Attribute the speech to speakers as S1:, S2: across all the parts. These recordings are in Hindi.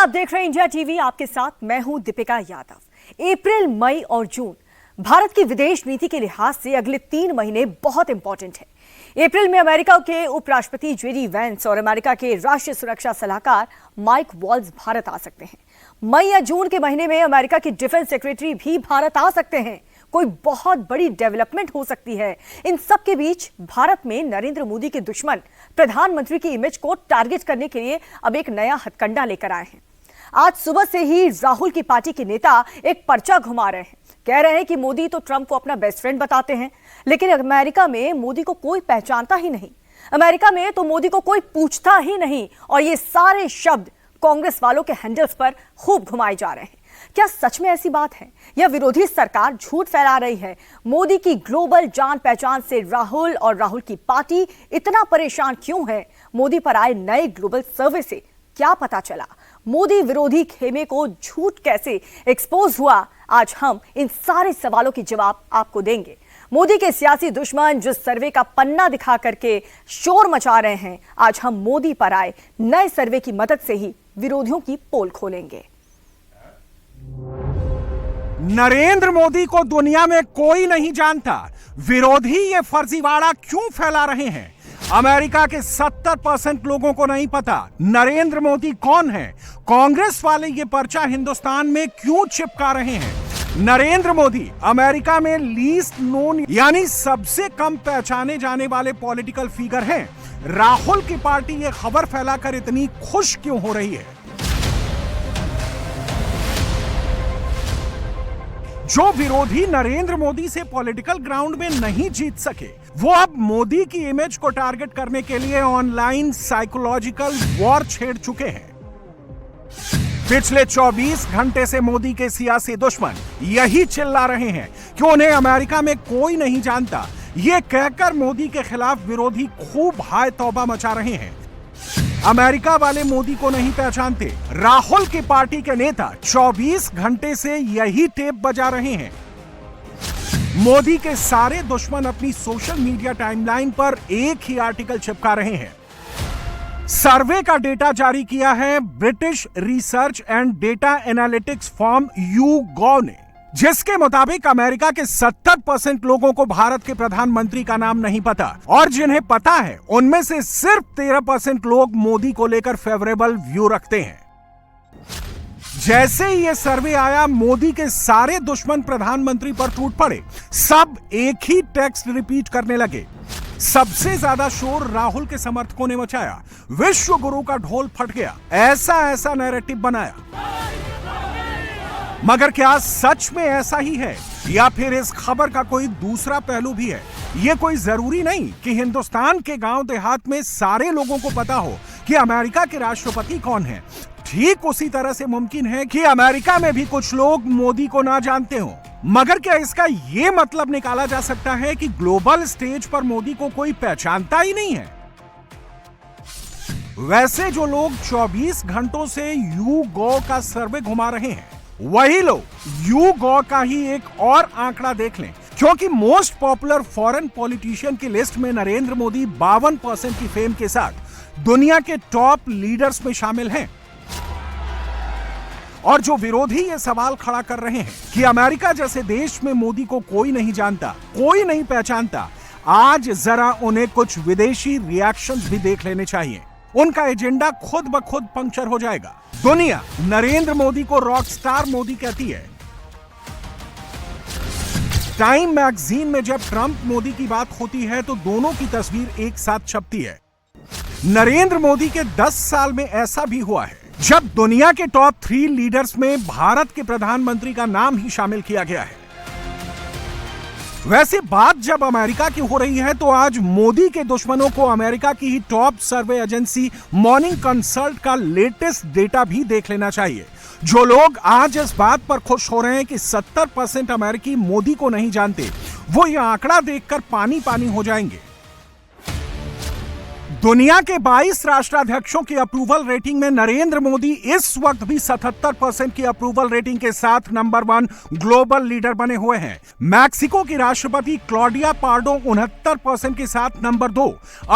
S1: आप देख रहे हैं इंडिया टीवी। आपके साथ मैं हूं दीपिका यादव। अप्रैल, मई और जून भारत की विदेश नीति के लिहाज से अगले 3 महीने बहुत इंपॉर्टेंट है। अप्रैल में अमेरिका के उपराष्ट्रपति जेडी वेंस और अमेरिका के राष्ट्रीय सुरक्षा सलाहकार माइक वॉल्ज भारत आ सकते हैं। मई या जून के महीने में अमेरिका के डिफेंस सेक्रेटरी भी भारत आ सकते हैं। कोई बहुत बड़ी डेवलपमेंट हो सकती है। इन सब के बीच भारत में नरेंद्र मोदी के दुश्मन प्रधानमंत्री की इमेज को टारगेट करने के लिए अब एक नया हथकंडा लेकर आए हैं। आज सुबह से ही राहुल की पार्टी के नेता एक पर्चा घुमा रहे हैं। कह रहे हैं कि मोदी तो ट्रंप को अपना बेस्ट फ्रेंड बताते हैं, लेकिन अमेरिका में मोदी को कोई पहचानता ही नहीं। अमेरिका में तो मोदी को कोई पूछता ही नहीं। और ये सारे शब्द कांग्रेस वालों के हैंडल्स पर खूब घुमाए जा रहे हैं। क्या सच में ऐसी बात है या विरोधी सरकार झूठ फैला रही है? मोदी की ग्लोबल जान पहचान से राहुल और राहुल की पार्टी इतना परेशान क्यों है? मोदी पर आए नए ग्लोबल सर्वे से क्या पता चला? मोदी विरोधी खेमे को झूठ कैसे एक्सपोज हुआ? आज हम इन सारे सवालों के जवाब आपको देंगे। मोदी के सियासी दुश्मन जिस सर्वे का पन्ना दिखा करके शोर मचा रहे हैं, आज हम मोदी पर आए नए सर्वे की मदद से ही विरोधियों की पोल खोलेंगे।
S2: नरेंद्र मोदी को दुनिया में कोई नहीं जानता। विरोधी ये फर्जीवाड़ा क्यों फैला रहे हैं? अमेरिका के 70% लोगों को नहीं पता नरेंद्र मोदी कौन है। कांग्रेस वाले ये पर्चा हिंदुस्तान में क्यों चिपका रहे हैं? नरेंद्र मोदी अमेरिका में लीस्ट नोन यानी सबसे कम पहचाने जाने वाले पॉलिटिकल फिगर हैं। राहुल की पार्टी ये खबर फैलाकर इतनी खुश क्यों हो रही है? जो विरोधी नरेंद्र मोदी से पॉलिटिकल ग्राउंड में नहीं जीत सके, वो अब मोदी की इमेज को टारगेट करने के लिए ऑनलाइन साइकोलॉजिकल वॉर छेड़ चुके हैं। पिछले 24 घंटे से मोदी के सियासी दुश्मन यही चिल्ला रहे हैं कि उन्हें अमेरिका में कोई नहीं जानता। ये कहकर मोदी के खिलाफ विरोधी खूब हाय तौबा मचा रहे हैं। अमेरिका वाले मोदी को नहीं पहचानते। राहुल की पार्टी के नेता 24 घंटे से यही टेप बजा रहे हैं। मोदी के सारे दुश्मन अपनी सोशल मीडिया टाइमलाइन पर एक ही आर्टिकल चिपका रहे हैं। सर्वे का डेटा जारी किया है British research and data analytics firm YouGov ने, जिसके मुताबिक अमेरिका के 70% लोगों को भारत के प्रधानमंत्री का नाम नहीं पता, और जिन्हें पता है उनमें से सिर्फ 13% लोग मोदी को लेकर फेवरेबल व्यू रखते हैं। जैसे ही ये सर्वे आया, मोदी के सारे दुश्मन प्रधानमंत्री पर टूट पड़े। सब एक ही टेक्स्ट रिपीट करने लगे। सबसे ज्यादा शोर राहुल के समर्थकों ने मचाया। विश्व गुरु का ढोल फट गया। ऐसा नैरेटिव बनाया। मगर क्या सच में ऐसा ही है या फिर इस खबर का कोई दूसरा पहलू भी है? ये कोई जरूरी नहीं कि हिंदुस्तान के गांव देहात में सारे लोगों को पता हो कि अमेरिका के राष्ट्रपति कौन है। ठीक उसी तरह से मुमकिन है कि अमेरिका में भी कुछ लोग मोदी को ना जानते हो। मगर क्या इसका ये मतलब निकाला जा सकता है कि ग्लोबल स्टेज पर मोदी को कोई पहचानता ही नहीं है? वैसे जो लोग 24 घंटों से YouGov का सर्वे घुमा रहे हैं, वही लोग YouGov का ही एक और आंकड़ा देख लें, क्योंकि मोस्ट पॉपुलर फॉरेन पॉलिटिशियन की लिस्ट में नरेंद्र मोदी 52% की फेम के साथ दुनिया के टॉप लीडर्स में शामिल हैं। और जो विरोधी ये सवाल खड़ा कर रहे हैं कि अमेरिका जैसे देश में मोदी को कोई नहीं जानता, कोई नहीं पहचानता, आज जरा उन्हें कुछ विदेशी रिएक्शंस भी देख लेने चाहिए। उनका एजेंडा खुद ब खुद पंक्चर हो जाएगा। दुनिया नरेंद्र मोदी को रॉक स्टार मोदी कहती है। टाइम मैगजीन में जब ट्रंप मोदी की बात होती है तो दोनों की तस्वीर एक साथ छपती है। नरेंद्र मोदी के 10 साल में ऐसा भी हुआ है जब दुनिया के टॉप 3 लीडर्स में भारत के प्रधानमंत्री का नाम ही शामिल किया गया है। वैसे बात जब अमेरिका की हो रही है तो आज मोदी के दुश्मनों को अमेरिका की ही टॉप सर्वे एजेंसी मॉर्निंग कंसल्ट का लेटेस्ट डेटा भी देख लेना चाहिए। जो लोग आज इस बात पर खुश हो रहे हैं कि 70% अमेरिकी मोदी को नहीं जानते, वो यह आंकड़ा देखकर पानी पानी हो जाएंगे। दुनिया के 22 राष्ट्राध्यक्षों की अप्रूवल रेटिंग में नरेंद्र मोदी इस वक्त भी 77% की अप्रूवल रेटिंग के साथ नंबर 1 ग्लोबल लीडर बने हुए हैं। मैक्सिको की राष्ट्रपति क्लॉडिया पार्डो 69% के साथ नंबर 2,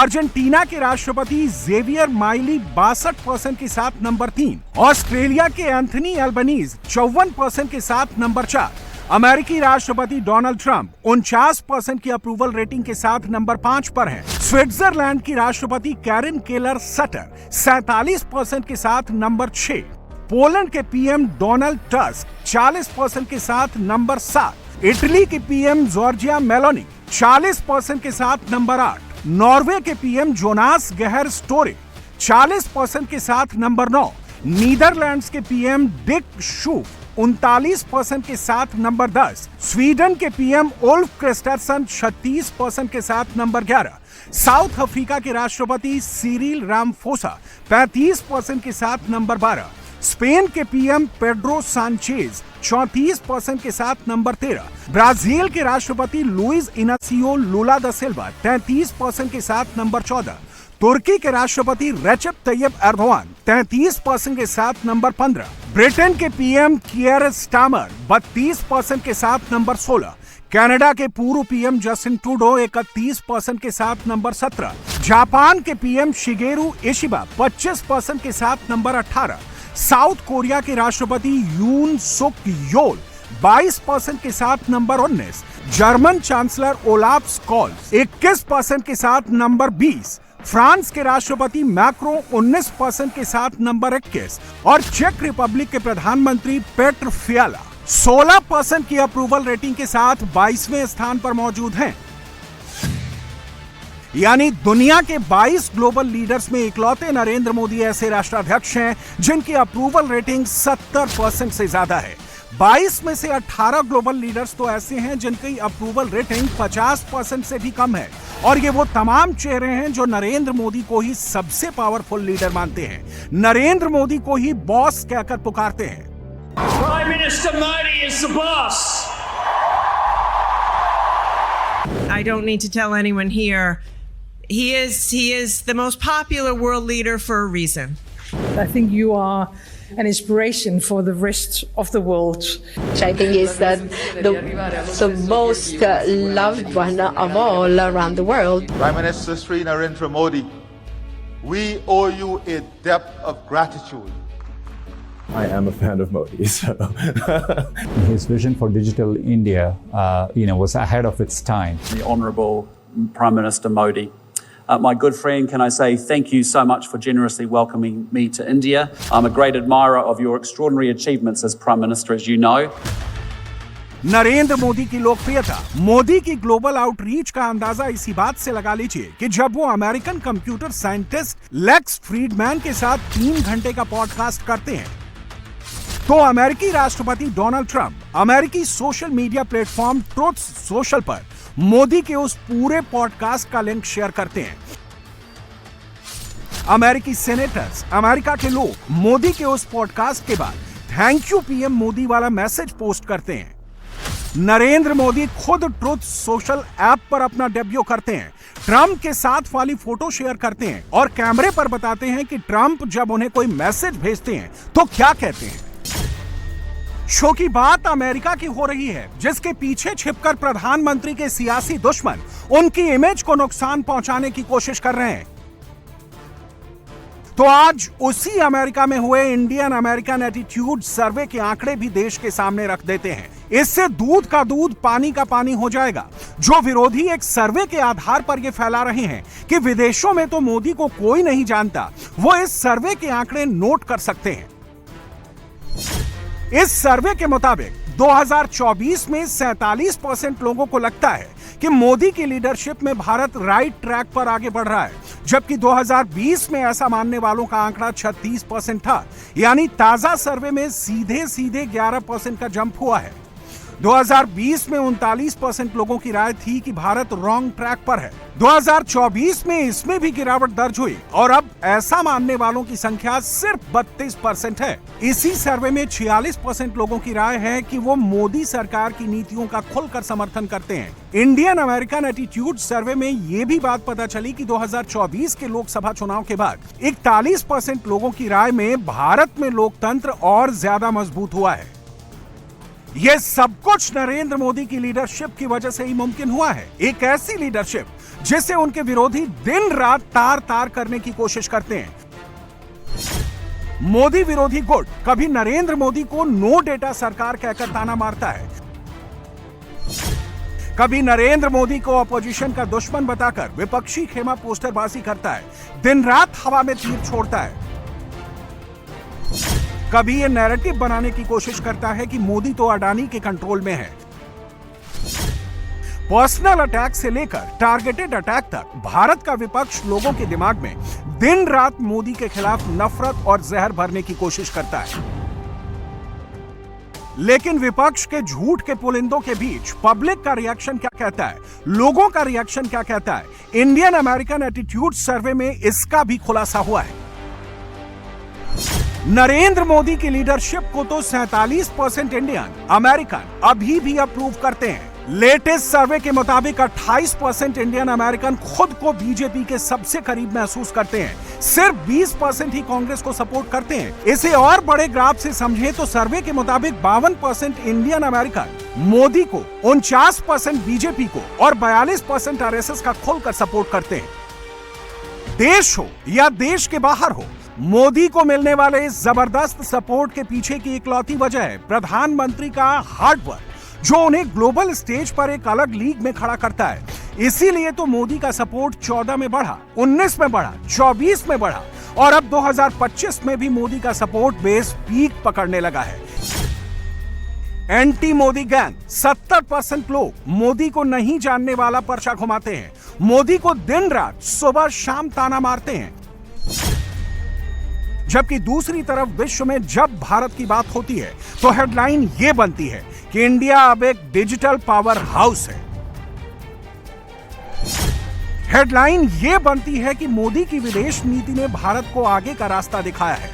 S2: अर्जेंटीना के राष्ट्रपति जेवियर माइली 62% के साथ नंबर 3, ऑस्ट्रेलिया के एंथनी एल्बनीज 54% के साथ नंबर 4, अमेरिकी राष्ट्रपति डोनाल्ड ट्रंप 49% की अप्रूवल रेटिंग के साथ नंबर 5 पर हैं। स्विट्जरलैंड की राष्ट्रपति कैरिन केलर सटर 47% के साथ नंबर 6, पोलैंड के पीएम डोनाल्ड टस्क 40% के साथ नंबर 7, इटली के पीएम जॉर्जिया मेलोनी 40% के साथ नंबर 8, नॉर्वे के पीएम जोनास गेहर स्टोरे 40% के साथ नंबर 9, नीदरलैंड्स के पीएम डिक शूफ 39% के साथ नंबर 10, स्वीडन के पीएम उल्फ क्रिस्टरसन 36% के साथ नंबर 11, साउथ अफ्रीका के राष्ट्रपति सिरिल रामफोसा 35% के साथ नंबर 12, स्पेन के पीएम पेड्रो सांचेज 34% के साथ नंबर 13, ब्राजील के राष्ट्रपति लुइस इनासियो लुला दा सिल्वा 33% के साथ नंबर 14, तुर्की के राष्ट्रपति रेसेप तैयब एर्दोआन 33% के साथ नंबर 15, ब्रिटेन के पीएम कियर स्टामर 32% के साथ नंबर 16, कनाडा के पूर्व पीएम जस्टिन ट्रूडो 31% के साथ नंबर 17, जापान के पीएम शिगेरू इशिबा 25% के साथ नंबर 18, साउथ कोरिया के राष्ट्रपति यून सुक योल 22% के साथ number 19, German chancellor Olaf Scholtz 21% के साथ नंबर 20, फ्रांस के राष्ट्रपति मैक्रो 19% के साथ नंबर 21 और चेक रिपब्लिक के प्रधानमंत्री पेट्र फियाला 16% की अप्रूवल रेटिंग के साथ 22वें स्थान पर मौजूद हैं। यानी दुनिया के 22 ग्लोबल लीडर्स में इकलौते नरेंद्र मोदी ऐसे राष्ट्राध्यक्ष हैं जिनकी अप्रूवल रेटिंग 70% से ज्यादा है। 22 में से 18 ग्लोबल लीडर्स तो ऐसे हैं जिनकी अप्रूवल रेटिंग 50% से भी कम है और ये वो तमाम चेहरे हैं जो नरेंद्र मोदी को ही सबसे पावरफुल लीडर मानते हैं, नरेंद्र मोदी को ही बॉस कहकर पुकारते हैं।
S3: Prime Minister Modi is the boss.
S4: I don't need to tell anyone here. He is the most popular world leader for a reason.
S5: I think you are an inspiration for the rest of the world.
S6: Which I think is the most loved one of all around the world.
S7: Prime Minister Sri Narendra Modi, we owe you a debt of gratitude.
S8: I am a fan of Modi, so.
S9: His vision for digital India, was ahead of its time.
S10: The Honourable Prime Minister Modi. My good friend, can I say thank you so much for generously welcoming me to India. I'm a great admirer of your extraordinary achievements as Prime Minister, as you know.
S2: Narendra Modi की लोकप्रियता, मोदी की ग्लोबल आउटरीच का अंदाजा इसी बात से लगा लीजिए कि जब वो American computer scientist Lex Fridman के साथ 3 घंटे का पॉडकास्ट करते हैं, तो अमेरिकी राष्ट्रपति डोनाल्ड ट्रंप अमेरिकी social media platform truth social पर मोदी के उस पूरे पॉडकास्ट का लिंक शेयर करते हैं। अमेरिकी सेनेटर्स, अमेरिका के लोग मोदी के उस पॉडकास्ट के बाद थैंक यू पीएम मोदी वाला मैसेज पोस्ट करते हैं। नरेंद्र मोदी खुद ट्रुथ सोशल ऐप पर अपना डेब्यू करते हैं, ट्रंप के साथ वाली फोटो शेयर करते हैं और कैमरे पर बताते हैं कि ट्रंप जब उन्हें कोई मैसेज भेजते हैं तो क्या कहते हैं। शो की बात अमेरिका की हो रही है, जिसके पीछे छिपकर प्रधानमंत्री के सियासी दुश्मन उनकी इमेज को नुकसान पहुंचाने की कोशिश कर रहे हैं। तो आज उसी अमेरिका में हुए इंडियन अमेरिकन एटीट्यूड सर्वे के आंकड़े भी देश के सामने रख देते हैं। इससे दूध का दूध पानी का पानी हो जाएगा। जो विरोधी एक सर्वे के आधार पर यह फैला रहे हैं कि विदेशों में तो मोदी को कोई नहीं जानता, वो इस सर्वे के आंकड़े नोट कर सकते हैं। इस सर्वे के मुताबिक 2024 में 47% लोगों को लगता है कि मोदी की लीडरशिप में भारत राइट ट्रैक पर आगे बढ़ रहा है, जबकि 2020 में ऐसा मानने वालों का आंकड़ा 36% था। यानी ताजा सर्वे में सीधे 11% का जंप हुआ है। 2020 में 39% लोगों की राय थी कि भारत रॉन्ग ट्रैक पर है। 2024 में इसमें भी गिरावट दर्ज हुई और अब ऐसा मानने वालों की संख्या सिर्फ 32% है। इसी सर्वे में 46% लोगों की राय है कि वो मोदी सरकार की नीतियों का खुलकर समर्थन करते हैं। इंडियन अमेरिकन एटीट्यूड सर्वे में ये भी बात पता चली कि 2024 के लोकसभा चुनाव के बाद 41% लोगों की राय में भारत में लोकतंत्र और ज्यादा मजबूत हुआ है। यह सब कुछ नरेंद्र मोदी की लीडरशिप की वजह से ही मुमकिन हुआ है। एक ऐसी लीडरशिप जिसे उनके विरोधी दिन रात तार तार करने की कोशिश करते हैं। मोदी विरोधी गुट कभी नरेंद्र मोदी को नो डेटा सरकार कहकर ताना मारता है, कभी नरेंद्र मोदी को अपोजिशन का दुश्मन बताकर विपक्षी खेमा पोस्टरबाजी करता है, दिन रात हवा में तीर छोड़ता है। कभी ये नैरेटिव बनाने की कोशिश करता है कि मोदी तो अडानी के कंट्रोल में है। पर्सनल अटैक से लेकर टारगेटेड अटैक तक भारत का विपक्ष लोगों के दिमाग में दिन रात मोदी के खिलाफ नफरत और जहर भरने की कोशिश करता है। लेकिन विपक्ष के झूठ के पुलिंदों के बीच पब्लिक का रिएक्शन क्या कहता है, लोगों का रिएक्शन क्या कहता है, इंडियन अमेरिकन एटीट्यूड सर्वे में इसका भी खुलासा हुआ है। नरेंद्र मोदी की लीडरशिप को तो 47% इंडियन अमेरिकन अभी भी अप्रूव करते हैं। लेटेस्ट सर्वे के मुताबिक 28% इंडियन अमेरिकन खुद को बीजेपी के सबसे करीब महसूस करते हैं। सिर्फ 20% ही कांग्रेस को सपोर्ट करते हैं। इसे और बड़े ग्राफ से समझें तो सर्वे के मुताबिक 52% इंडियन अमेरिकन मोदी को, 49% बीजेपी को और 42% आरएसएस का खुलकर सपोर्ट करते हैं। देश हो या देश के बाहर हो, मोदी को मिलने वाले इस जबरदस्त सपोर्ट के पीछे की इकलौती वजह है प्रधानमंत्री का हार्ड वर्क, जो उन्हें ग्लोबल स्टेज पर एक अलग लीग में खड़ा करता है। इसीलिए तो मोदी का सपोर्ट 14 में बढ़ा, 19 में बढ़ा, 24 में बढ़ा और अब 2025 में भी मोदी का सपोर्ट बेस पीक पकड़ने लगा है। एंटी मोदी गैंग 70% लोग मोदी को नहीं जानने वाला पर्चा घुमाते हैं, मोदी को दिन रात सुबह शाम ताना मारते हैं। जबकि दूसरी तरफ विश्व में जब भारत की बात होती है तो हेडलाइन ये बनती है कि इंडिया अब एक डिजिटल पावर हाउस है। हेडलाइन ये बनती है कि मोदी की विदेश नीति ने भारत को आगे का रास्ता दिखाया है।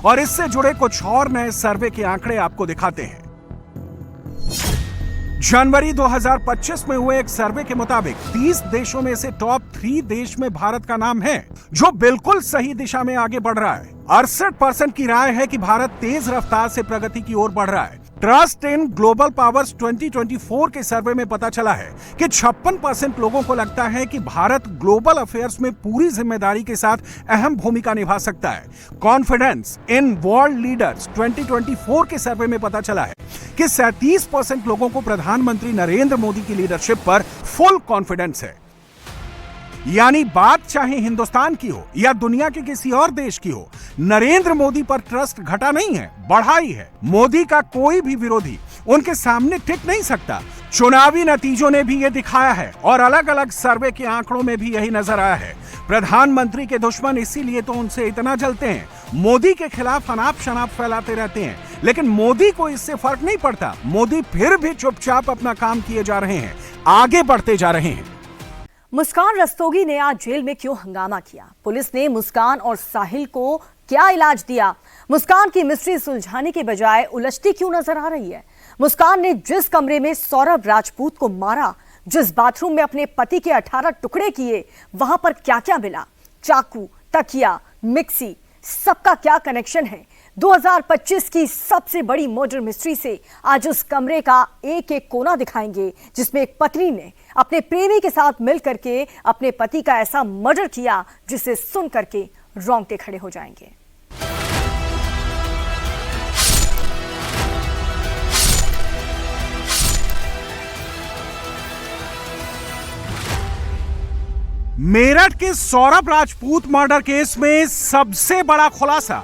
S2: और इससे जुड़े कुछ और नए सर्वे के आंकड़े आपको दिखाते हैं। जनवरी 2025 में हुए एक सर्वे के मुताबिक 30 देशों में से टॉप 3 देश में भारत का नाम है, जो बिल्कुल सही दिशा में आगे बढ़ रहा है। 68% की राय है कि भारत तेज रफ्तार से प्रगति की ओर बढ़ रहा है। ट्रस्ट इन ग्लोबल पावर्स 2024 के सर्वे में पता चला है कि 56% लोगों को लगता है कि भारत ग्लोबल अफेयर्स में पूरी जिम्मेदारी के साथ अहम भूमिका निभा सकता है। कॉन्फिडेंस इन वर्ल्ड लीडर्स 2024 के सर्वे में पता चला है कि 37% लोगों को प्रधानमंत्री नरेंद्र मोदी की लीडरशिप पर फुल कॉन्फिडेंस है। यानी बात चाहे हिंदुस्तान की हो या दुनिया के किसी और देश की हो, नरेंद्र मोदी पर ट्रस्ट घटा नहीं है, बढ़ा ही है। मोदी का कोई भी विरोधी उनके सामने टिक नहीं सकता। चुनावी नतीजों ने भी ये दिखाया है और अलग अलग सर्वे के आंकड़ों में भी यही नजर आया है। प्रधानमंत्री के दुश्मन इसीलिए तो उनसे इतना जलते हैं, मोदी के खिलाफ अनाप शनाप फैलाते रहते हैं, लेकिन मोदी को इससे फर्क नहीं पड़ता। मोदी फिर भी चुपचाप अपना काम किए जा रहे हैं, आगे बढ़ते जा रहे हैं।
S1: मुस्कान रस्तोगी ने आज जेल में क्यों हंगामा किया? पुलिस ने मुस्कान और साहिल को क्या इलाज दिया? मुस्कान की मिस्ट्री सुलझाने के बजाय उलझती क्यों नजर आ रही है? मुस्कान ने जिस कमरे में सौरभ राजपूत को मारा, जिस बाथरूम में अपने पति के 18 टुकड़े किए, वहां पर क्या क्या मिला? चाकू, तकिया, मिक्सी, सबका क्या कनेक्शन है? 2025 की सबसे बड़ी मर्डर मिस्ट्री से आज उस कमरे का एक एक कोना दिखाएंगे जिसमें एक पत्नी ने अपने प्रेमी के साथ मिल करके अपने पति का ऐसा मर्डर किया जिसे सुन करके रोंगटे खड़े हो जाएंगे।
S2: मेरठ के सौरभ राजपूत मर्डर केस में सबसे बड़ा खुलासा,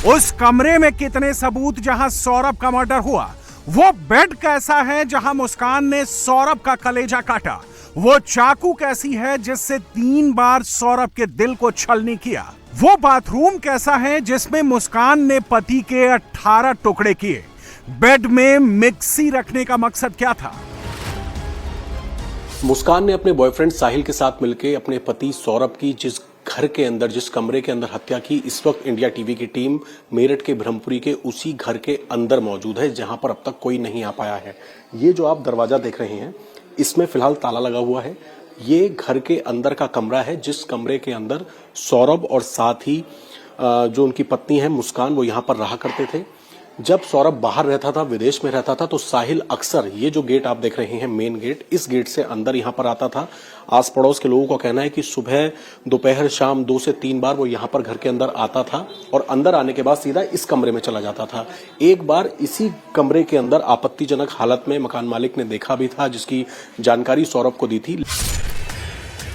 S2: उस कमरे में कितने सबूत जहां सौरभ का मर्डर हुआ, वो बेड कैसा है जहां मुस्कान ने सौरभ का कलेजा काटा, वो चाकू कैसी है जिससे 3 बार सौरभ के दिल को छलनी किया, वो बाथरूम कैसा है जिसमें मुस्कान ने पति के 18 टुकड़े किए, बेड में मिक्सी रखने का मकसद क्या था?
S11: मुस्कान ने अपने बॉयफ्रेंड साहिल के साथ मिलकर अपने पति सौरभ की जिस घर के अंदर, जिस कमरे के अंदर हत्या की, इस वक्त इंडिया टीवी की टीम मेरठ के ब्रह्मपुरी के उसी घर के अंदर मौजूद है, जहां पर अब तक कोई नहीं आ पाया है। ये जो आप दरवाजा देख रहे हैं, इसमें फिलहाल ताला लगा हुआ है। ये घर के अंदर का कमरा है, जिस कमरे के अंदर सौरभ और साथ ही जो उनकी पत्नी है मुस्कान, वो यहाँ पर रहा करते थे। जब सौरभ बाहर रहता था, विदेश में रहता था, तो साहिल अक्सर ये जो गेट आप देख रहे हैं, मेन गेट, इस गेट से अंदर यहाँ पर आता था। आस पड़ोस के लोगों का कहना है कि सुबह, दोपहर, शाम 2 से 3 बार वो यहाँ पर घर के अंदर आता था और अंदर आने के बाद सीधा इस कमरे में चला जाता था। एक बार इसी कमरे के अंदर आपत्तिजनक हालत में मकान मालिक ने देखा भी था, जिसकी जानकारी सौरभ को दी थी।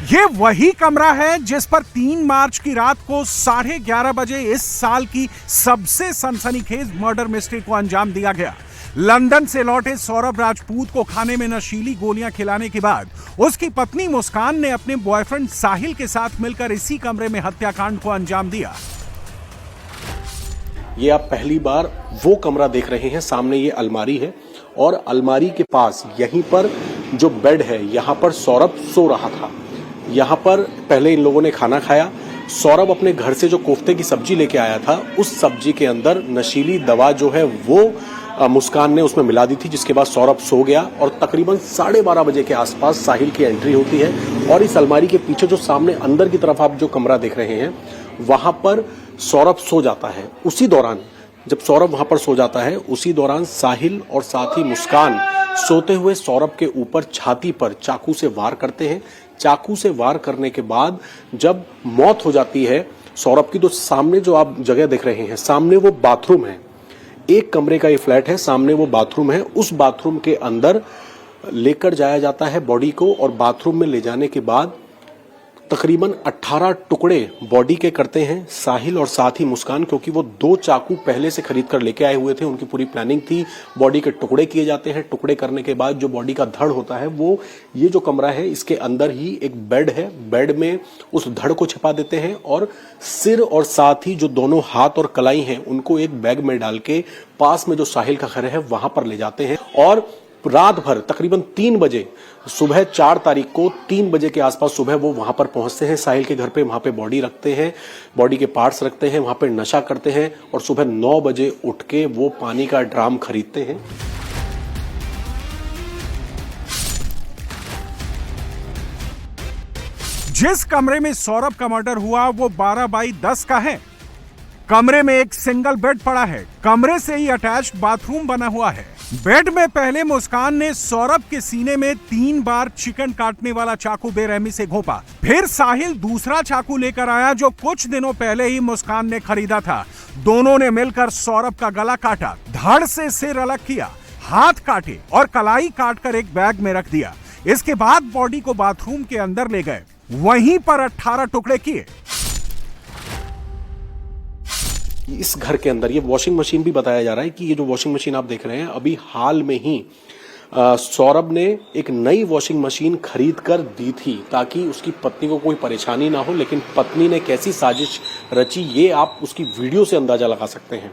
S2: ये वही कमरा है जिस पर 3 मार्च की रात को 11:30 बजे इस साल की सबसे सनसनीखेज मर्डर मिस्ट्री को अंजाम दिया गया। लंदन से लौटे सौरभ राजपूत को खाने में नशीली गोलियां खिलाने के बाद उसकी पत्नी मुस्कान ने अपने बॉयफ्रेंड साहिल के साथ मिलकर इसी कमरे में हत्याकांड को अंजाम दिया।
S11: ये आप पहली बार वो कमरा देख रहे हैं। सामने ये अलमारी है और अलमारी के पास यहीं पर जो बेड है, यहां पर सौरभ सो रहा था। यहाँ पर पहले इन लोगों ने खाना खाया। सौरभ अपने घर से जो कोफ्ते की सब्जी लेके आया था, उस सब्जी के अंदर नशीली दवा जो है वो मुस्कान ने उसमें मिला दी थी, जिसके बाद सौरभ सो गया और तकरीबन 12:30 बजे के आसपास साहिल की एंट्री होती है और इस अलमारी के पीछे जो सामने अंदर की तरफ आप जो कमरा देख रहे हैं, वहां पर सौरभ सो जाता है। उसी दौरान जब सौरभ वहां पर सो जाता है, उसी दौरान साहिल और साथ ही मुस्कान सोते हुए सौरभ के ऊपर छाती पर चाकू से वार करते हैं। चाकू से वार करने के बाद जब मौत हो जाती है सौरभ की, तो सामने जो आप जगह देख रहे हैं, सामने वो बाथरूम है। एक कमरे का ये फ्लैट है, सामने वो बाथरूम है। उस बाथरूम के अंदर लेकर जाया जाता है बॉडी को और बाथरूम में ले जाने के बाद तकरीबन 18 टुकड़े बॉडी के करते हैं साहिल और साथ ही मुस्कान, क्योंकि वो 2 चाकू पहले से खरीद कर लेके आए हुए थे। उनकी पूरी प्लानिंग थी। बॉडी के टुकड़े किए जाते हैं। टुकड़े करने के बाद जो बॉडी का धड़ होता है, वो ये जो कमरा है, इसके अंदर ही एक बेड है। बेड में उस धड़ को छिपा देते हैं और सिर और साथ ही जो दोनों हाथ और कलाई हैं, उनको एक बैग में डाल के पास में जो साहिल का घर है वहां पर ले जाते हैं और रात भर तकरीबन 3 बजे, सुबह 4 तारीख को 3 बजे के आसपास सुबह वो वहां पर पहुंचते हैं साहिल के घर पे। वहां पे बॉडी रखते हैं, बॉडी के पार्ट्स रखते हैं, वहां पे नशा करते हैं और सुबह 9 बजे उठ के वो पानी का ड्राम खरीदते हैं।
S2: जिस कमरे में सौरभ का मर्डर हुआ वो 12x10 का है। कमरे में एक सिंगल बेड पड़ा है। कमरे से ही अटैच्ड बाथरूम बना हुआ है। बेड में पहले मुस्कान ने सौरभ के सीने में 3 बार चिकन काटने वाला चाकू बेरहमी से घोंपा। फिर साहिल दूसरा चाकू लेकर आया, जो कुछ दिनों पहले ही मुस्कान ने खरीदा था। दोनों ने मिलकर सौरभ का गला काटा, धड़ से सिर अलग किया, हाथ काटे और कलाई काटकर एक बैग में रख दिया। इसके बाद बॉडी को बाथरूम के अंदर ले गए, वहीं पर 18 टुकड़े किए।
S11: इस घर के अंदर ये वॉशिंग मशीन भी बताया जा रहा है कि ये जो वॉशिंग मशीन आप देख रहे हैं, अभी हाल में ही सौरभ ने एक नई वॉशिंग मशीन खरीद कर दी थी ताकि उसकी पत्नी को कोई परेशानी ना हो। लेकिन पत्नी ने कैसी साजिश रची, ये आप उसकी वीडियो से अंदाजा लगा सकते हैं।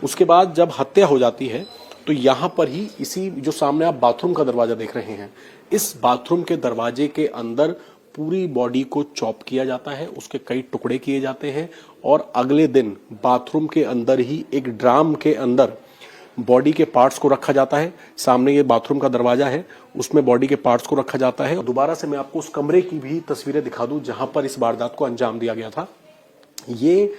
S11: उसके बाद जब हत्या हो जाती है तो यहां पर ही, इसी जो सामने आप बाथरूम का दरवाजा देख रहे हैं, इस बाथरूम के दरवाजे के अंदर पूरी बॉडी को चॉप किया जाता है, उसके कई टुकड़े किए जाते हैं और अगले दिन बाथरूम के अंदर ही एक ड्राम के अंदर बॉडी के पार्ट्स को रखा जाता है। सामने ये बाथरूम का दरवाजा है, उसमें बॉडी के पार्ट्स को रखा जाता है। दोबारा से मैं आपको उस कमरे की भी तस्वीरें दिखा दूं जहां पर इस वारदात को अंजाम दिया गया था। ये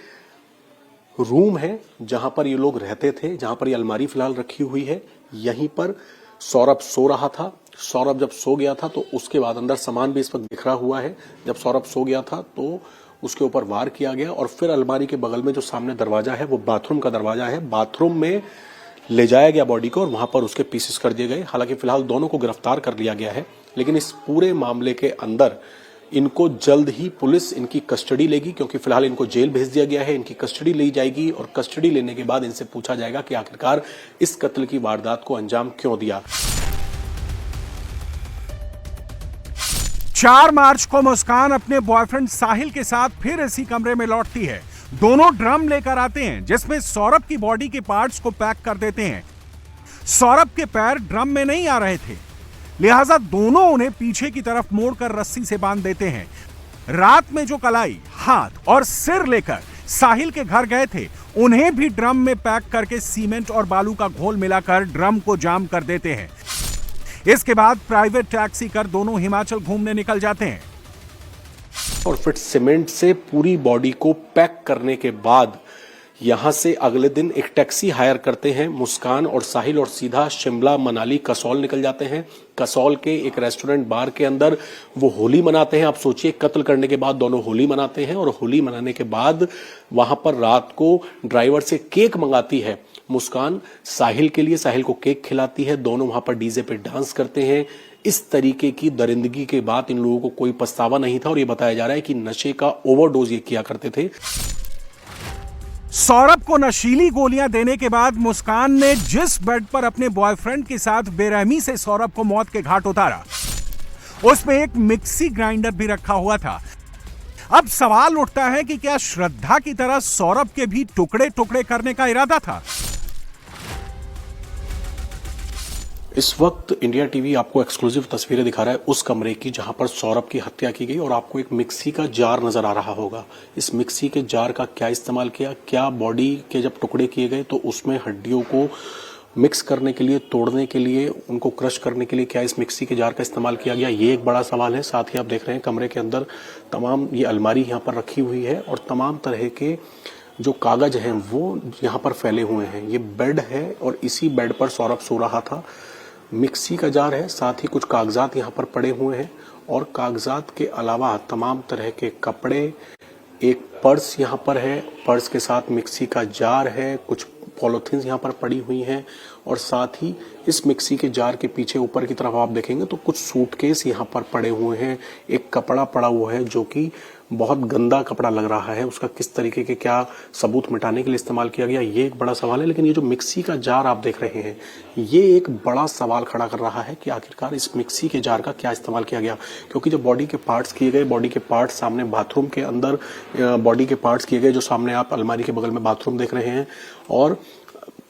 S11: रूम है जहां पर ये लोग रहते थे, जहां पर ये अलमारी फिलहाल रखी हुई है। यहीं पर सौरभ सो रहा था। सौरभ जब सो गया था तो उसके बाद अंदर सामान भी इस वक्त बिखरा हुआ है। जब सौरभ सो गया था तो उसके ऊपर वार किया गया और फिर अलमारी के बगल में जो सामने दरवाजा है, वो बाथरूम का दरवाजा है, बाथरूम में ले जाया गया बॉडी को और वहां पर उसके पीसेस कर दिए गए। हालांकि फिलहाल दोनों को गिरफ्तार कर लिया गया है, लेकिन इस पूरे मामले के अंदर इनको जल्द ही पुलिस इनकी कस्टडी लेगी, क्योंकि फिलहाल इनको जेल भेज दिया गया है। इनकी कस्टडी ली जाएगी और कस्टडी लेने के बाद इनसे पूछा जाएगा कि आखिरकार इस कत्ल की वारदात को अंजाम क्यों दिया।
S2: 4 मार्च को मुस्कान अपने बॉयफ्रेंड साहिल के साथ फिर इसी कमरे में लौटती है। दोनों ड्रम लेकर आते हैं जिसमें सौरभ की बॉडी के पार्ट्स को पैक कर देते हैं। सौरभ के पैर ड्रम में नहीं आ रहे थे, लिहाजा दोनों उन्हें पीछे की तरफ मोड़कर रस्सी से बांध देते हैं। रात में जो कलाई, हाथ और सिर लेकर साहिल के घर गए थे, उन्हें भी ड्रम में पैक करके सीमेंट और बालू का घोल मिलाकर ड्रम को जाम कर देते हैं। इसके बाद प्राइवेट टैक्सी कर दोनों हिमाचल घूमने निकल जाते हैं।
S11: और फिर सीमेंट से पूरी बॉडी को पैक करने के बाद यहां से अगले दिन एक टैक्सी हायर करते हैं मुस्कान और साहिल और सीधा शिमला, मनाली, कसौल निकल जाते हैं। कसौल के एक रेस्टोरेंट बार के अंदर वो होली मनाते हैं। आप सोचिए, कत्ल करने के बाद दोनों होली मनाते हैं और होली मनाने के बाद वहां पर रात को ड्राइवर से केक मंगाती है मुस्कान साहिल के लिए, साहिल को केक खिलाती है। दोनों वहां पर डीजे पे डांस करते हैं। इस तरीके की दरिंदगी के बाद इन लोगों को कोई पछतावा नहीं था और ये बताया जा रहा है कि नशे का ओवरडोज ये किया करते थे।
S2: सौरभ को नशीली गोलियां देने के बाद मुस्कान ने जिस बेड पर अपने बॉयफ्रेंड के साथ बेरहमी से सौरभ को मौत के घाट उतारा, उसमें एक मिक्सी ग्राइंडर भी रखा हुआ था। अब सवाल उठता है कि क्या श्रद्धा की तरह सौरभ के भी टुकड़े टुकड़े करने का इरादा था?
S11: इस वक्त इंडिया टीवी आपको एक्सक्लूसिव तस्वीरें दिखा रहा है उस कमरे की जहां पर सौरभ की हत्या की गई और आपको एक मिक्सी का जार नजर आ रहा होगा। इस मिक्सी के जार का क्या इस्तेमाल किया, क्या बॉडी के जब टुकड़े किए गए तो उसमें हड्डियों को मिक्स करने के लिए, तोड़ने के लिए, उनको क्रश करने के लिए क्या इस मिक्सी के जार का इस्तेमाल किया गया, ये एक बड़ा सवाल है। साथ ही आप देख रहे हैं कमरे के अंदर तमाम ये अलमारी यहाँ पर रखी हुई है और तमाम तरह के जो कागज हैं वो यहाँ पर फैले हुए हैं। ये बेड है और इसी बेड पर सौरभ सो रहा था। मिक्सी का जार है, साथ ही कुछ कागजात यहाँ पर पड़े हुए हैं और कागजात के अलावा तमाम तरह के कपड़े, एक पर्स यहाँ पर है, पर्स के साथ मिक्सी का जार है, कुछ पॉलिथीन्स यहाँ पर पड़ी हुई हैं और साथ ही इस मिक्सी के जार के पीछे ऊपर की तरफ आप देखेंगे तो कुछ सूटकेस यहाँ पर पड़े हुए हैं। एक कपड़ा पड़ा हुआ है जो कि बहुत गंदा कपड़ा लग रहा है। उसका किस तरीके के क्या सबूत मिटाने के लिए इस्तेमाल किया गया, ये एक बड़ा सवाल है। लेकिन ये जो मिक्सी का जार आप देख रहे हैं, ये एक बड़ा सवाल खड़ा कर रहा है कि आखिरकार इस मिक्सी के जार का क्या इस्तेमाल किया गया। क्योंकि जब बॉडी के पार्ट्स किए गए, बॉडी के पार्ट्स सामने बाथरूम के अंदर बॉडी के पार्ट्स किए गए, जो सामने आप अलमारी के बगल में बाथरूम देख रहे हैं, और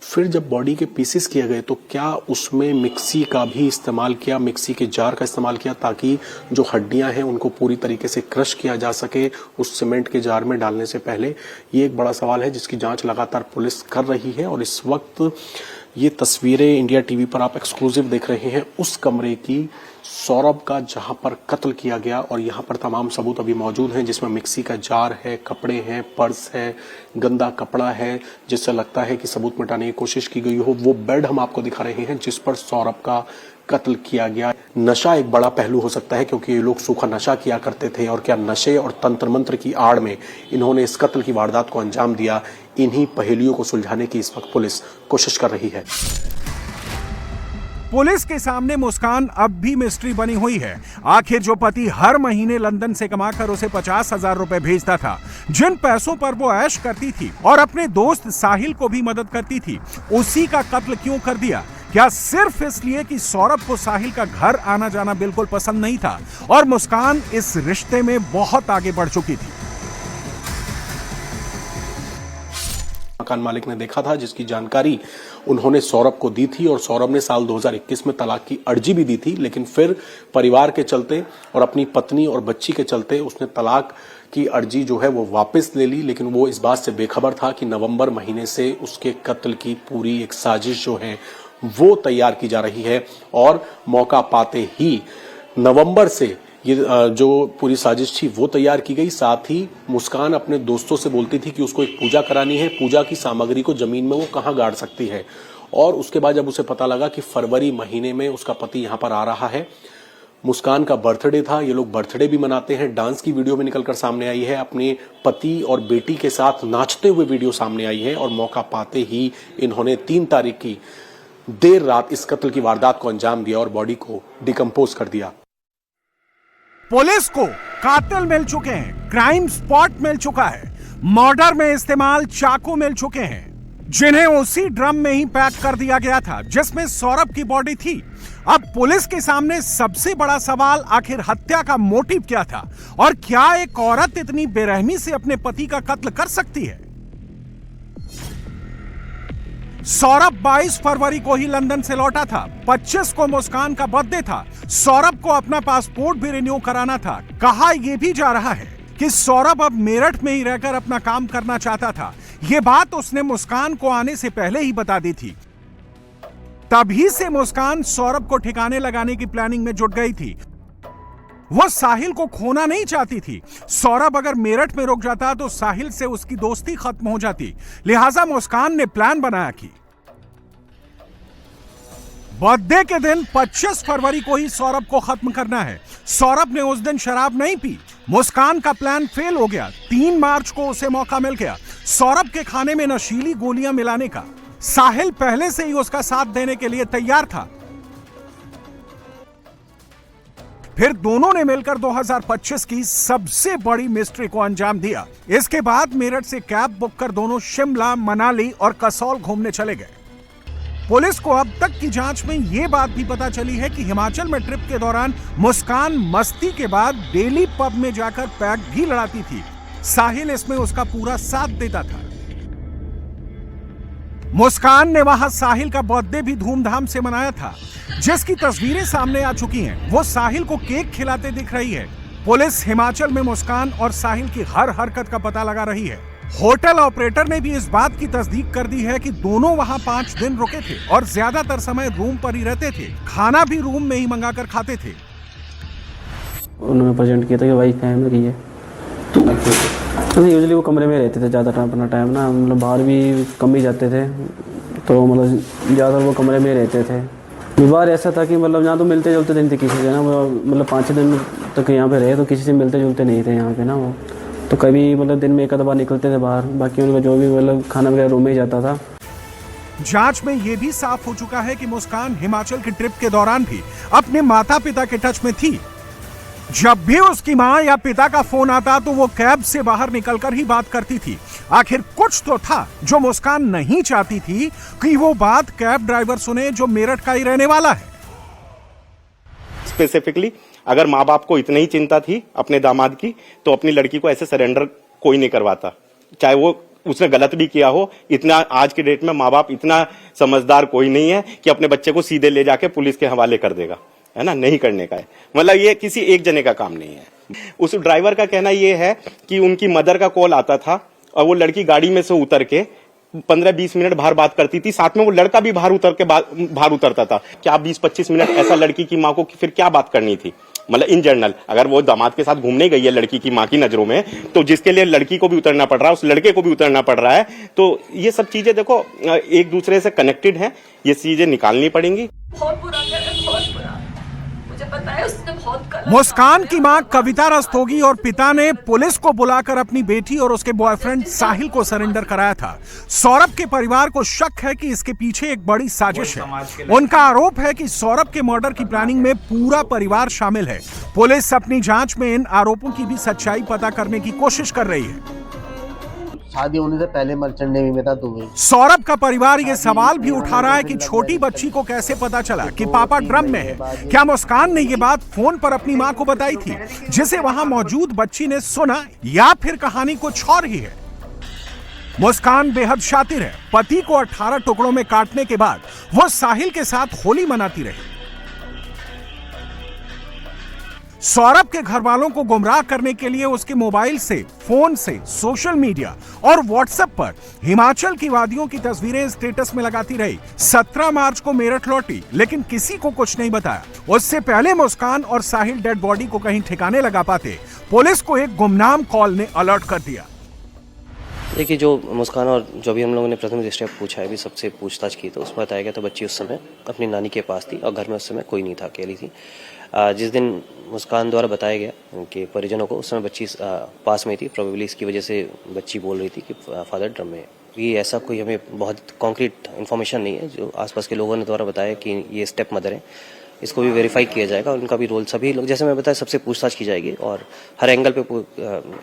S11: फिर जब बॉडी के पीसेस किए गए तो क्या उसमें मिक्सी का भी इस्तेमाल किया, मिक्सी के जार का इस्तेमाल किया ताकि जो हड्डियां हैं उनको पूरी तरीके से क्रश किया जा सके उस सीमेंट के जार में डालने से पहले। ये एक बड़ा सवाल है जिसकी जांच लगातार पुलिस कर रही है। और इस वक्त ये तस्वीरें इंडिया टीवी पर आप एक्सक्लूसिव देख रहे हैं उस कमरे की, सौरभ का, जहां पर कत्ल किया गया। और यहां पर तमाम सबूत अभी मौजूद हैं जिसमें मिक्सी का जार है, कपड़े हैं, पर्स है, गंदा कपड़ा है, जिससे लगता है कि सबूत मिटाने की कोशिश की गई हो। वो बेड हम आपको दिखा रहे हैं जिस पर सौरभ का कत्ल किया गया। नशा एक बड़ा पहलू हो सकता है क्योंकि ये लोग सूखा नशा किया करते थे और क्या नशे और तंत्र मंत्र की आड़ में इन्होंने इस कत्ल की वारदात को अंजाम दिया। इन्हीं पहेलियों को सुलझाने की इस वक्त पुलिस कोशिश कर रही है।
S2: पुलिस के सामने मुस्कान अब भी मिस्ट्री बनी हुई है। आखिर जो पति हर महीने लंदन से कमाकर उसे 50,000 रुपए भेजता था, जिन पैसों पर वो ऐश करती थी और अपने दोस्त साहिल को भी मदद करती थी, उसी का कत्ल क्यों कर दिया? क्या सिर्फ इसलिए कि सौरभ को साहिल का घर आना जाना बिल्कुल पसंद नहीं था और मुस्कान इस रिश्ते में बहुत आगे बढ़ चुकी थी?
S11: मकान मालिक ने देखा था जिसकी जानकारी उन्होंने सौरभ को दी थी और सौरभ ने साल 2021 में तलाक की अर्जी भी दी थी। लेकिन फिर परिवार के चलते और अपनी पत्नी और बच्ची के चलते उसने तलाक की अर्जी जो है वो वापस ले ली। लेकिन वो इस बात से बेखबर था कि नवंबर महीने से उसके कत्ल की पूरी एक साजिश जो है वो तैयार की जा रही है और मौका पाते ही नवंबर से ये जो पूरी साजिश थी वो तैयार की गई। साथ ही मुस्कान अपने दोस्तों से बोलती थी कि उसको एक पूजा करानी है, पूजा की सामग्री को जमीन में वो कहाँ गाड़ सकती है। और उसके बाद जब उसे पता लगा कि फरवरी महीने में उसका पति यहाँ पर आ रहा है, मुस्कान का बर्थडे था, ये लोग बर्थडे भी मनाते हैं, डांस की वीडियो भी निकलकर सामने आई है, अपने पति और बेटी के साथ नाचते हुए वीडियो सामने आई है। और मौका पाते ही इन्होंने 3 तारीख की देर रात इस कत्ल की वारदात को अंजाम दिया और बॉडी को डिकम्पोज कर दिया।
S2: पुलिस को कातिल मिल चुके हैं, क्राइम स्पॉट मिल चुका है, मर्डर में इस्तेमाल चाकू मिल चुके हैं, जिन्हें उसी ड्रम में ही पैक कर दिया गया था जिसमें सौरभ की बॉडी थी। अब पुलिस के सामने सबसे बड़ा सवाल, आखिर हत्या का मोटिव क्या था और क्या एक औरत इतनी बेरहमी से अपने पति का कत्ल कर सकती है? सौरभ 22 फरवरी को ही लंदन से लौटा था। 25 को मुस्कान का बर्थडे था। सौरभ को अपना पासपोर्ट भी रिन्यू कराना था। कहा यह भी जा रहा है कि सौरभ अब मेरठ में ही रहकर अपना काम करना चाहता था। यह बात उसने मुस्कान को आने से पहले ही बता दी थी। तभी से मुस्कान सौरभ को ठिकाने लगाने की प्लानिंग में जुट गई थी। वो साहिल को खोना नहीं चाहती थी। सौरभ अगर मेरठ में रुक जाता तो साहिल से उसकी दोस्ती खत्म हो जाती। लिहाजा मुस्कान ने प्लान बनाया कि बर्थडे के दिन 25 फरवरी को ही सौरभ को खत्म करना है। सौरभ ने उस दिन शराब नहीं पी। मुस्कान का प्लान फेल हो गया। 3 मार्च को उसे मौका मिल गया सौरभ के खाने में नशीली गोलियां मिलाने का। साहिल पहले से ही उसका साथ देने के लिए तैयार था। फिर दोनों ने मिलकर 2025 की सबसे बड़ी मिस्ट्री को अंजाम दिया। इसके बाद मेरठ से कैब बुक कर दोनों शिमला, मनाली और कसौल घूमने चले गए। पुलिस को अब तक की जांच में यह बात भी पता चली है कि हिमाचल में ट्रिप के दौरान मुस्कान मस्ती के बाद डेली पब में जाकर पैक भी लड़ाती थी। साहिल इसमें उसका पूरा साथ देता था। मुस्कान ने वहां साहिल का बर्थडे भी धूमधाम से मनाया था, जिसकी तस्वीरें सामने आ चुकी हैं। वो साहिल को केक खिलाते दिख रही है। पुलिस हिमाचल में मुस्कान और साहिल की हर हरकत का पता लगा रही है। होटल ऑपरेटर ने भी इस बात की तस्दीक कर दी है कि दोनों वहां 5 दिन रुके थे और ज्यादातर समय रूम पर ही रहते थे। खाना भी रूम में ही मंगाकर खाते थे।
S12: उन्होंने प्रेजेंट किया था कि वाइफ फैमिली है, तो यूजुअली वो कमरे में रहते थे ज़्यादा अपना टाइम ना, मतलब बाहर भी कम ही जाते थे, तो मतलब ज़्यादा वो कमरे में रहते थे। बार ऐसा था कि मतलब यहाँ तो मिलते जुलते नहीं थे किसी से ना, मतलब 5-6 दिन तक यहाँ पे रहे तो किसी से मिलते जुलते नहीं थे यहाँ पे ना। वो तो कभी मतलब दिन में एक आधा बार निकलते थे बाहर, बाकी उनका जो भी मतलब खाना वगैरह रूम में ही जाता था।
S2: जांच में यह भी साफ हो चुका है कि मुस्कान हिमाचल की ट्रिप के दौरान भी अपने माता पिता के टच में थी। जब भी उसकी मां या पिता का फोन आता तो वो कैब से बाहर निकलकर ही बात करती थी। आखिर कुछ तो था जो मुस्कान नहीं चाहती थी कि वो बात कैब ड्राइवर सुने, जो मेरठ का ही रहने वाला है।
S11: स्पेसिफिकली अगर माँ बाप को इतनी ही चिंता थी अपने दामाद की, तो अपनी लड़की को ऐसे सरेंडर कोई नहीं करवाता, चाहे वो उसने गलत भी किया हो। इतना आज के डेट में माँ बाप इतना समझदार कोई नहीं है कि अपने बच्चे को सीधे ले जाके पुलिस के हवाले कर देगा, है ना। नहीं करने का है, मतलब ये किसी एक जने का काम नहीं है। उस ड्राइवर का कहना ये है कि उनकी मदर का कॉल आता था और वो लड़की गाड़ी में से उतर के 15-20 मिनट बाहर बात करती थी, साथ में वो लड़का भी बाहर उतरता था। क्या 20-25 मिनट ऐसा लड़की की माँ को फिर क्या बात करनी थी, मतलब इन जनरल। अगर वो दामाद के साथ घूमने गई है लड़की की माँ की नजरों में, तो जिसके लिए लड़की को भी उतरना पड़ रहा है, उस लड़के को भी उतरना पड़ रहा है। तो ये सब चीजें देखो एक दूसरे से कनेक्टेड है, ये चीजें निकालनी पड़ेंगी।
S13: बहुत बुरा है, बहुत बुरा। मुझे पता है उसने बहुत गलत।
S2: मुस्कान की मां कविता रस्तोगी और पिता ने पुलिस को बुलाकर अपनी बेटी और उसके बॉयफ्रेंड साहिल को सरेंडर कराया था। सौरभ के परिवार को शक है कि इसके पीछे एक बड़ी साजिश है। उनका आरोप है कि सौरभ के मर्डर की प्लानिंग में पूरा परिवार शामिल है। पुलिस अपनी जांच में इन आरोपों की भी सच्चाई पता करने की कोशिश कर रही है।
S14: शादी होने से पहले मर्चेंट नेवी में था दुबई।
S2: सौरभ का परिवार ये सवाल भी उठा रहा है कि छोटी बच्ची को कैसे पता चला कि पापा ड्रम में है। क्या मुस्कान ने ये बात फोन पर अपनी मां को बताई थी, जिसे वहां मौजूद बच्ची ने सुना, या फिर कहानी कुछ और ही है? मुस्कान बेहद शातिर है। पति को 18 टुकड़ों में काटने के बाद वो साहिल के साथ होली मनाती रही। सौरभ के घर वालों को गुमराह करने के लिए उसके मोबाइल से, फोन से, सोशल मीडिया और व्हाट्सएप पर हिमाचल की वादियों की तस्वीरें स्टेटस में लगाती रही। 17 मार्च को मेरठ लौटी, लेकिन किसी को कुछ नहीं बताया। उससे पहले मुस्कान और साहिल डेड बॉडी को कहीं ठिकाने लगा पाते, पुलिस को एक गुमनाम कॉल ने अलर्ट कर दिया।
S15: देखिए, जो मुस्कान और जो भी हम लोगों ने प्रथम दृष्टया पूछा है, भी सबसे पूछताछ की, तो उसमें बताया गया तो बच्ची उस समय अपनी नानी के पास थी और घर में उस समय कोई नहीं था, अकेली थी। जिस दिन मुस्कान द्वारा बताया गया उनके परिजनों को, उस समय बच्ची पास में थी। प्रोबेबली इसकी वजह से बच्ची बोल रही थी कि फादर ड्रम में है। ये ऐसा कोई हमें बहुत कॉन्क्रीट इन्फॉर्मेशन नहीं है। जो आसपास के लोगों ने द्वारा बताया कि ये स्टेप मदर है, इसको भी वेरीफाई किया जाएगा और उनका भी रोल सभी लोग, जैसे मैं बताया, सबसे पूछताछ की जाएगी और हर एंगल पे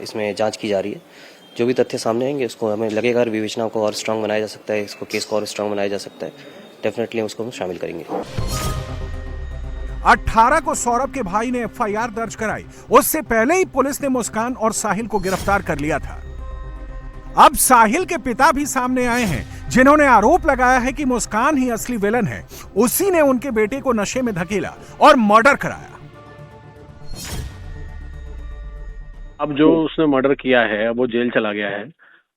S15: इसमें जाँच की जा रही है। जो भी तथ्य सामने आएंगे उसको हमें लगेगा विवेचना को और स्ट्रांग बनाया जा सकता है, इसको केस को और स्ट्रांग बनाया जा सकता है, डेफिनेटली उसको हम शामिल करेंगे।
S2: 18 को सौरभ के भाई ने एफआईआर दर्ज कराई। उससे पहले ही पुलिस ने मुस्कान और साहिल को गिरफ्तार कर लिया था। अब साहिल के पिता भी सामने आए हैं, जिन्होंने आरोप लगाया है कि मुस्कान ही असली विलन है, उसी ने उनके बेटे को नशे में धकेला और मर्डर कराया।
S11: अब जो उसने मर्डर किया है वो जेल चला गया है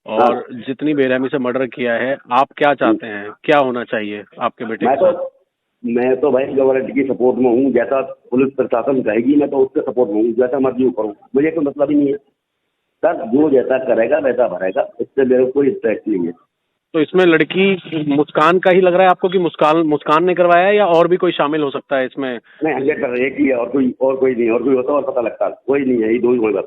S11: और जितनी बेरहमी से मर्डर किया है, आप क्या चाहते हैं, क्या होना चाहिए आपके बेटे के साथ?
S16: मैं तो भाई गवर्नमेंट की सपोर्ट में हूँ, जैसा पुलिस प्रशासन कहेगी मैं तो उसके सपोर्ट में हूँ, जैसा मर्जी करूँ, मुझे कोई मतलब ही नहीं है सर, जो जैसा करेगा वैसा भरेगा, इससे मेरे को कोई इंटरेस्ट नहीं है।
S11: तो इसमें लड़की मुस्कान का ही लग रहा है आपको कि मुस्कान ने करवाया है या और भी कोई शामिल हो सकता है इसमें?
S16: नहीं, 100% एक ही है, और कोई नहीं, और कोई होता और पता लगता, कोई नहीं है, ये दो ही बस।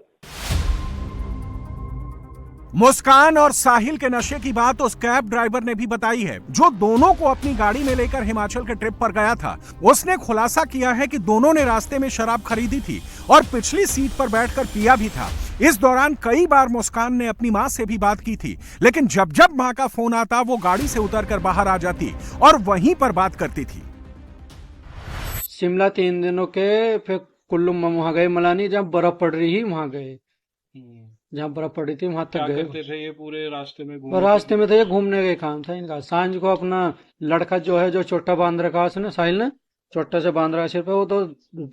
S2: मुस्कान और साहिल के नशे की बात उस कैब ड्राइवर ने भी बताई है, जो दोनों को अपनी गाड़ी में लेकर हिमाचल के ट्रिप पर गया था। उसने खुलासा किया है कि दोनों ने रास्ते में शराब खरीदी थी और पिछली सीट पर बैठकर पिया भी था। इस दौरान कई बार मुस्कान ने अपनी मां से भी बात की थी, लेकिन जब जब मां का फोन आता वो गाड़ी से उतरकर बाहर आ जाती और वहीं पर बात करती थी।
S12: शिमला 3 दिनों के, फिर कुल्लू वहां गए, मलानी जहाँ बर्फ पड़ रही वहां गए, जहाँ बर्फ पड़ी थी वहां तक गए।
S11: थे ये पूरे रास्ते में
S12: तो ये घूमने का काम था इनका। सांझ को अपना लड़का जो है, जो छोटा बांध रखा उसने, साहिल ने छोटा से बांध रखा सिर पे, वो तो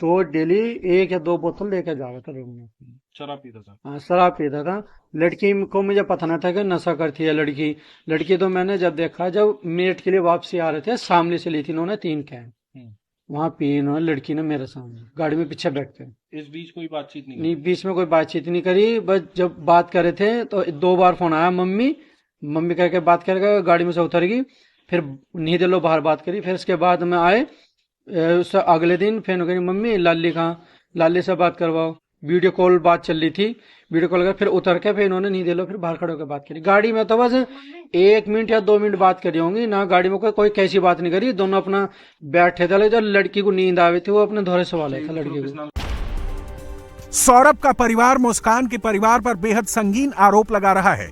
S12: रोज डेली 1 या 2 बोतल लेके जा रहा था रूम में,
S11: शराब पीता था।
S12: हाँ, शराब पीता था। लड़की को मुझे पता नहीं था कि नशा करती है लड़की तो मैंने जब देखा, जब मेट के लिए वापसी आ रहे थे, सामने से ली थी इन्होंने 3 कैन, वहां पी इन्होंने, लड़की ने मेरे सामने गाड़ी में पीछे बैठते।
S11: इस बीच कोई बातचीत
S12: नहीं, बीच में कोई बातचीत नहीं करी, बस जब बात कर रहे थे तो 2 बार फोन आया, मम्मी करके बात करके गाड़ी में से उतर गई, फिर नहीं दिलो बाहर बात करी। फिर उसके बाद में आए, उससे अगले दिन फिर कही मम्मी लाली कहाँ, लाली से बात करवाओ, वीडियो कॉल बात चल रही थी, वीडियो कॉल कर, फिर उतर के फिर इन्होंने नहीं दिलो, फिर बाहर खड़े होकर बात करी। गाड़ी में तो बस 1 मिनट या 2 मिनट बात करी होंगी ना, गाड़ी में कोई कैसी बात नहीं करी, दोनों अपना बैठे थे। जब लड़की को नींद आ रही थी, वो अपने धोरे सवाल था लड़की को।
S2: सौरभ का परिवार मुस्कान के परिवार पर बेहद संगीन आरोप लगा रहा है।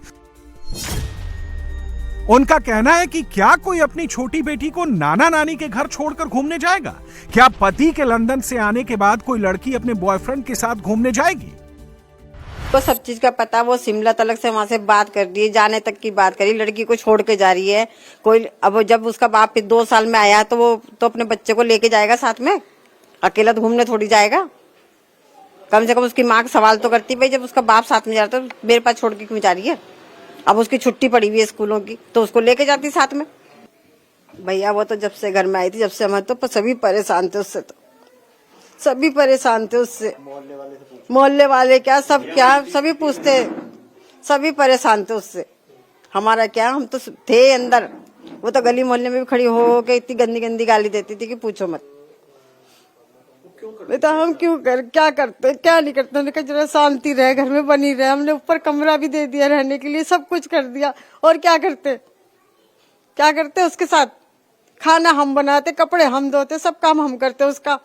S2: उनका कहना है कि क्या कोई अपनी छोटी बेटी को नाना नानी के घर छोड़कर घूमने जाएगा? क्या पति के लंदन से आने के बाद कोई लड़की अपने बॉयफ्रेंड के साथ घूमने जाएगी?
S17: तो सब चीज का पता, वो शिमला तलक से वहां से बात कर दी, जाने तक की बात करी, लड़की को छोड़ के जा रही है कोई। अब जब उसका बाप 2 साल में आया तो वो तो अपने बच्चे को लेके जाएगा साथ में, अकेला तो घूमने थोड़ी जाएगा। कम से कम उसकी माँ का सवाल तो करती, भाई जब उसका बाप साथ में जा रहा तो मेरे पास छोड़ के क्यों जा रही है? अब उसकी छुट्टी पड़ी हुई है स्कूलों की, तो उसको लेके जाती साथ में। भैया वो तो जब से घर में आई थी, जब से हमारे तो सभी परेशान थे उससे, तो सभी परेशान थे उससे, मोहल्ले वाले क्या सब क्या सभी पूछते, सभी परेशान थे उससे। हमारा क्या, हम तो थे अंदर, वो तो गली मोहल्ले में भी खड़ी हो के इतनी गंदी गंदी गाली देती थी कि पूछो मत। बेटा हम क्या करते क्या नहीं करते, उन्होंने जरा शांति रहे, घर में बनी रहे। हमने ऊपर कमरा भी दे दिया रहने के लिए, सब कुछ कर दिया, और क्या करते उसके साथ? खाना हम बनाते, कपड़े हम धोते, सब काम हम करते उसका।